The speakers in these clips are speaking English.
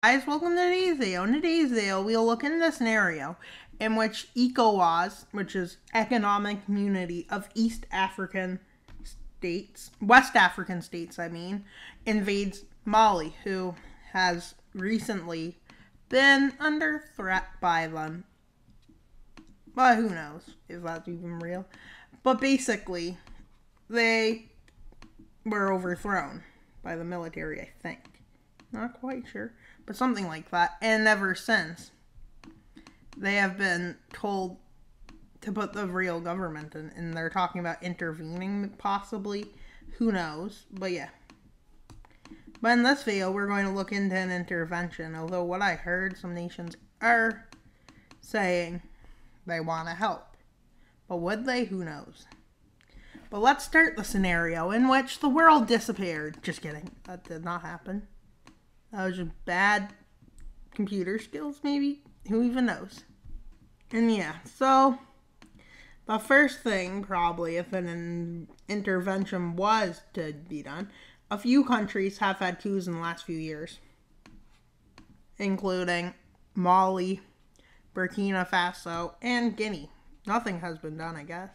Guys, welcome to today's video. In today's video, we'll look into a scenario in which ECOWAS, which is Economic Community of West African States, invades Mali, who has recently been under threat by them. But who knows if that's even real. But basically, they were overthrown by the military, I think. Not quite sure, but something like that. And ever since, they have been told to put the real government in, and they're talking about intervening, possibly. Who knows? But yeah. But in this video, we're going to look into an intervention, although what I heard, some nations are saying they want to help. But would they? Who knows? But let's start the scenario in which the world disappeared. Just kidding. That did not happen. That was just bad computer skills, maybe? Who even knows? And yeah, so the first thing, probably, if an intervention was to be done, a few countries have had coups in the last few years, including Mali, Burkina Faso, and Guinea. Nothing has been done, I guess.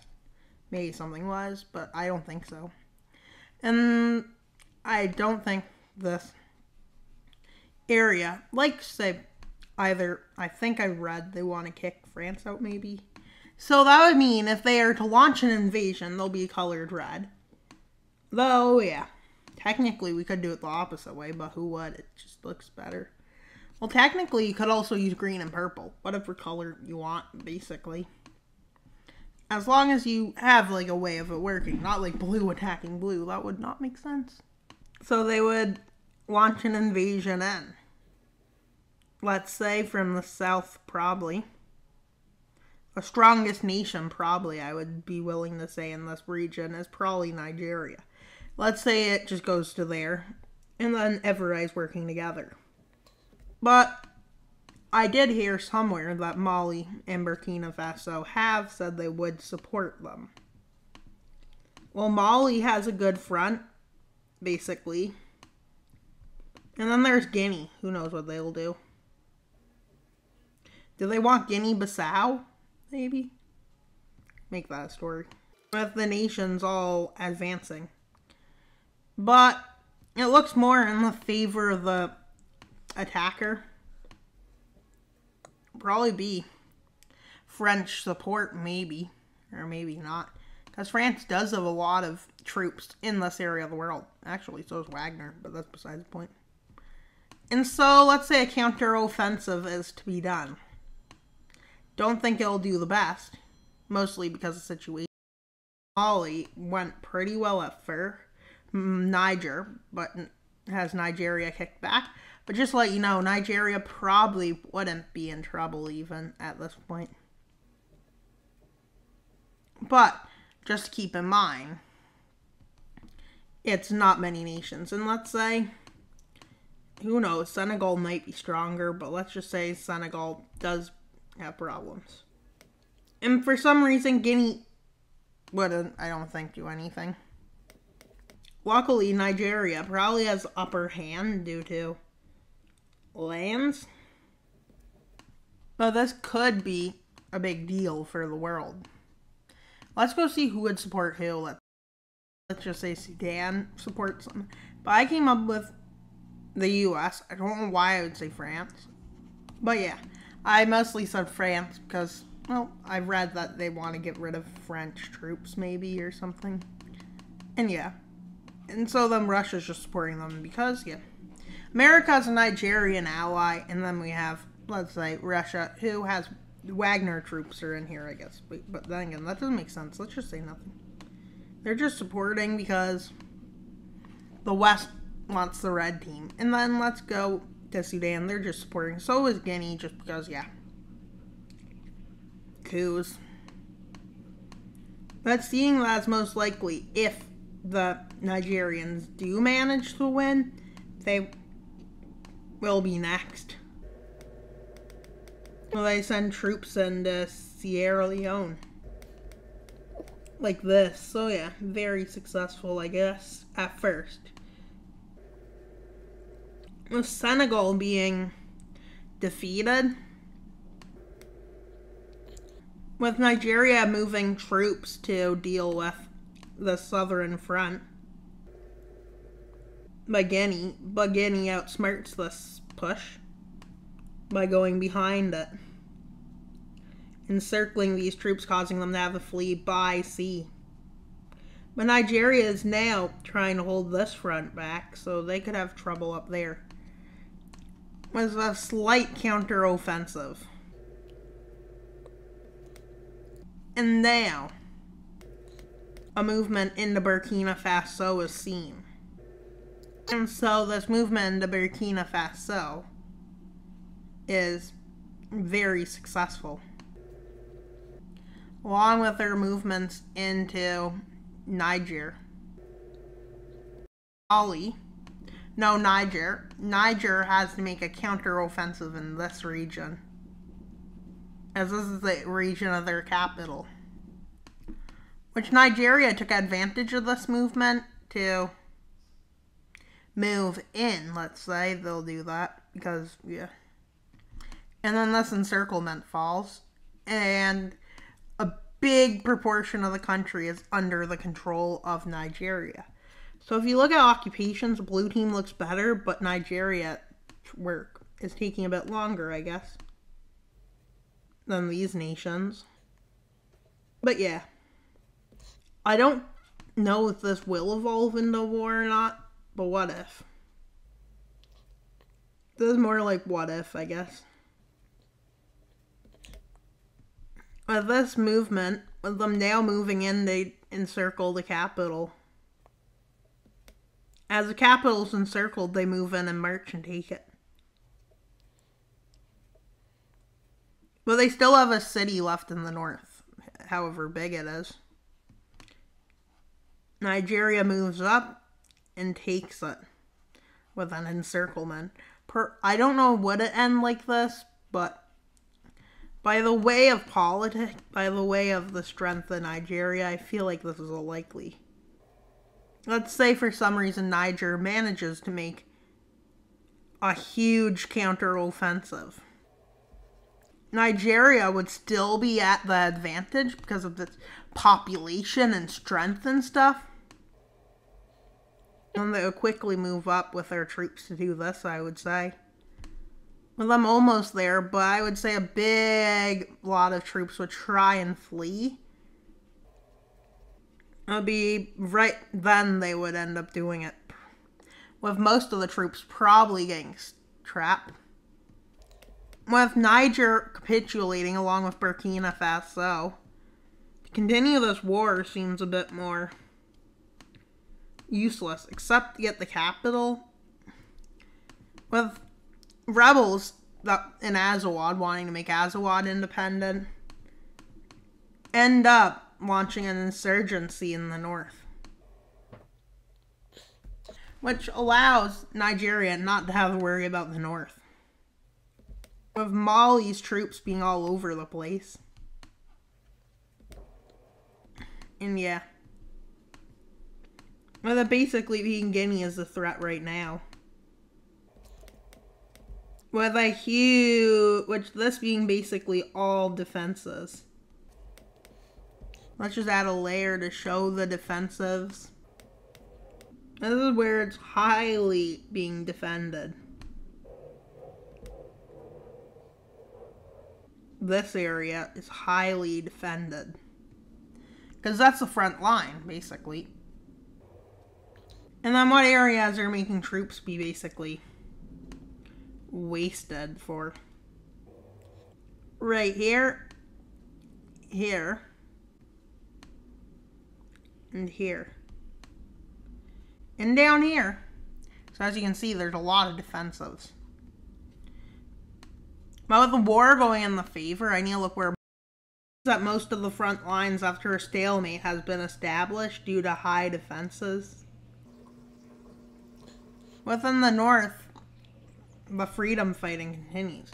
Maybe something was, but I don't think so. And I don't think this area, like, say, either, I think I read they want to kick France out, maybe. So that would mean if they are to launch an invasion, they'll be colored red. Though, yeah, technically we could do it the opposite way, but who would? It just looks better. Well, technically you could also use green and purple, whatever color you want, basically. As long as you have, like, a way of it working, not like blue attacking blue. That would not make sense. So they would launch an invasion in, let's say, from the south, probably. The strongest nation, probably, I would be willing to say in this region, is probably Nigeria. Let's say it just goes to there, and then everybody's working together. But I did hear somewhere that Mali and Burkina Faso have said they would support them. Well, Mali has a good front, basically. And then there's Guinea. Who knows what they'll do? Do they want Guinea-Bissau? Maybe? Make that a story. With the nations all advancing. But it looks more in the favor of the attacker. Probably be French support, maybe. Or maybe not. Because France does have a lot of troops in this area of the world. Actually, so is Wagner, but that's besides the point. And so, let's say a counter-offensive is to be done. Don't think it'll do the best. Mostly because of the situation. Mali went pretty well at first. Niger, but has Nigeria kicked back. But just to let you know, Nigeria probably wouldn't be in trouble even at this point. But, just keep in mind, it's not many nations. And let's say, who knows, Senegal might be stronger, but let's just say Senegal does have problems. And for some reason, Guinea wouldn't, I don't think, do anything. Luckily, Nigeria probably has upper hand due to lands. But this could be a big deal for the world. Let's go see who would support who. Let's just say Sudan supports them. But I came up with the US. I don't know why I would say France. But yeah, I mostly said France because, well, I've read that they want to get rid of French troops maybe or something. And yeah. And so then Russia's just supporting them because, yeah. America's a Nigerian ally, and then we have, let's say, Russia, who has Wagner troops are in here, I guess. But then again, that doesn't make sense. Let's just say nothing. They're just supporting because the West wants the red team. And then let's go to Sudan. They're just supporting. So is Guinea, just because, yeah. Coups. But seeing that's most likely, if the Nigerians do manage to win, they will be next. Well, they send troops into Sierra Leone. Like this. So yeah, very successful, I guess, at first. with Senegal being defeated, with Nigeria moving troops to deal with the southern front, but Guinea outsmarts this push by going behind it, encircling these troops, causing them to have to flee by sea. But Nigeria is now trying to hold this front back, so they could have trouble up there. With a slight counteroffensive. And now, a movement into Burkina Faso is seen. And so this movement into Burkina Faso is very successful. Along with their movements into Niger. Niger. Niger has to make a counteroffensive in this region, as this is the region of their capital. Which Nigeria took advantage of this movement to move in, let's say. They'll do that because, yeah. And then this encirclement falls, and a big proportion of the country is under the control of Nigeria. So if you look at occupations, the blue team looks better, but Nigeria work is taking a bit longer, I guess, than these nations. But yeah. I don't know if this will evolve into war or not, but what if? This is more like what if, I guess. With this movement, with them now moving in, they encircle the capital. As the capital's encircled, they move in and march and take it. But they still have a city left in the north, however big it is. Nigeria moves up and takes it with an encirclement. I don't know would it end like this, but by the way of politics, by the way of the strength of Nigeria, I feel like this is a likely. Let's say for some reason Niger manages to make a huge counteroffensive. Nigeria would still be at the advantage because of its population and strength and stuff. And they would quickly move up with their troops to do this, I would say. Well, I'm almost there, but I would say a big lot of troops would try and flee. It would be right then they would end up doing it. With most of the troops probably getting trapped. With Niger capitulating along with Burkina Faso, to continue this war seems a bit more useless, except to get the capital. With rebels in Azawad wanting to make Azawad independent, end up launching an insurgency in the north, which allows Nigeria not to have to worry about the north. With Mali's troops being all over the place. And yeah. Well, that basically being Guinea is the threat right now. With a huge, which this being basically all defenses. Let's just add a layer to show the defensives. This is where it's highly being defended. This area is highly defended. Because that's the front line, basically. And then what areas are making troops be basically wasted for? Right here, here, and here. And down here. So as you can see, there's a lot of defensives. But with the war going in the favor, I need to look where that most of the front lines after a stalemate has been established due to high defenses. Within the north, the freedom fighting continues.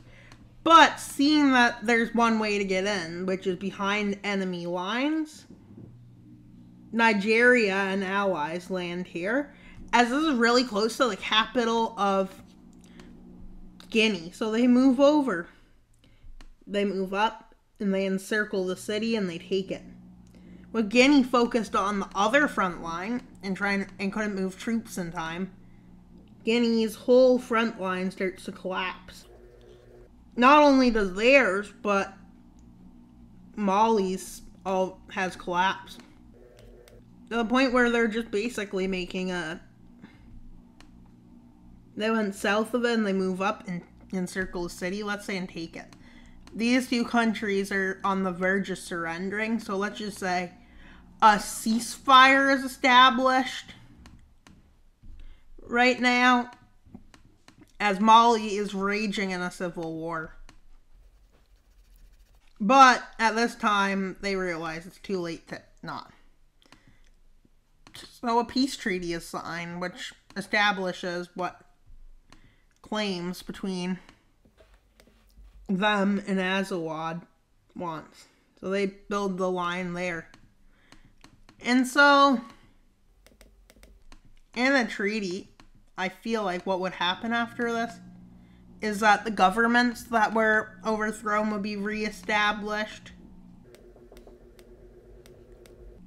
But seeing that there's one way to get in, which is behind enemy lines, Nigeria and allies land here. As this is really close to the capital of Guinea. So they move over. They move up and they encircle the city and they take it. With Guinea focused on the other front line and couldn't move troops in time, Guinea's whole front line starts to collapse. Not only does theirs, but Mali's all has collapsed. To the point where they're just basically making they went south of it and they move up and encircle the city, let's say, and take it. These two countries are on the verge of surrendering, so let's just say a ceasefire is established right now as Mali is raging in a civil war. But at this time, they realize it's too late to not. So a peace treaty is signed, which establishes what claims between them and Azawad wants. So they build the line there. And so, in a treaty, I feel like what would happen after this is that the governments that were overthrown would be reestablished.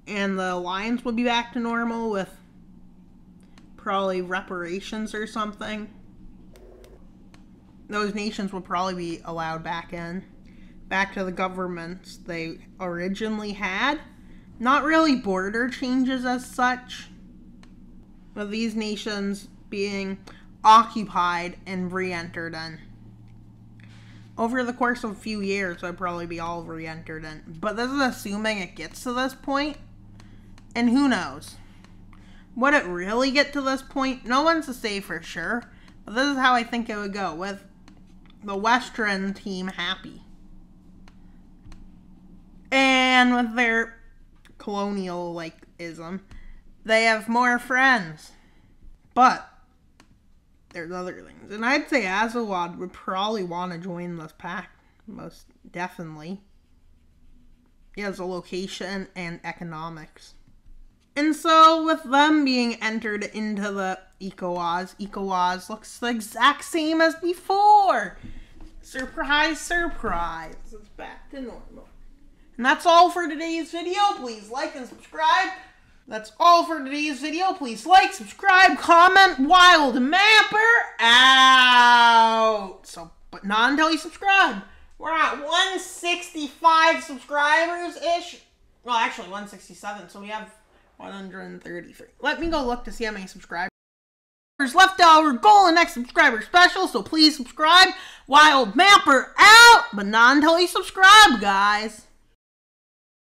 And the lines would be back to normal with probably reparations or something. Those nations would probably be allowed back to the governments they originally had. Not really border changes as such, but these nations being occupied and re-entered in. Over the course of a few years, they'd probably be all re-entered in. But this is assuming it gets to this point, and who knows? Would it really get to this point? No one's to say for sure, but this is how I think it would go, with the Western team happy. And with their colonial-like-ism, they have more friends. But there's other things. And I'd say Azawad would probably want to join this pact, most definitely. He has a location and economics. And so, with them being entered into the ECOWAS looks the exact same as before. Surprise, surprise. It's back to normal. And that's all for today's video. Please like and subscribe. That's all for today's video. Please like, subscribe, comment. Wild Mapper out. But not until you subscribe. We're at 165 subscribers-ish. Well, actually 167, so we have 133. Let me go look to see how many subscribers left. Our goal in next subscriber special, so please subscribe. Wild Mapper out, but not until you subscribe, guys.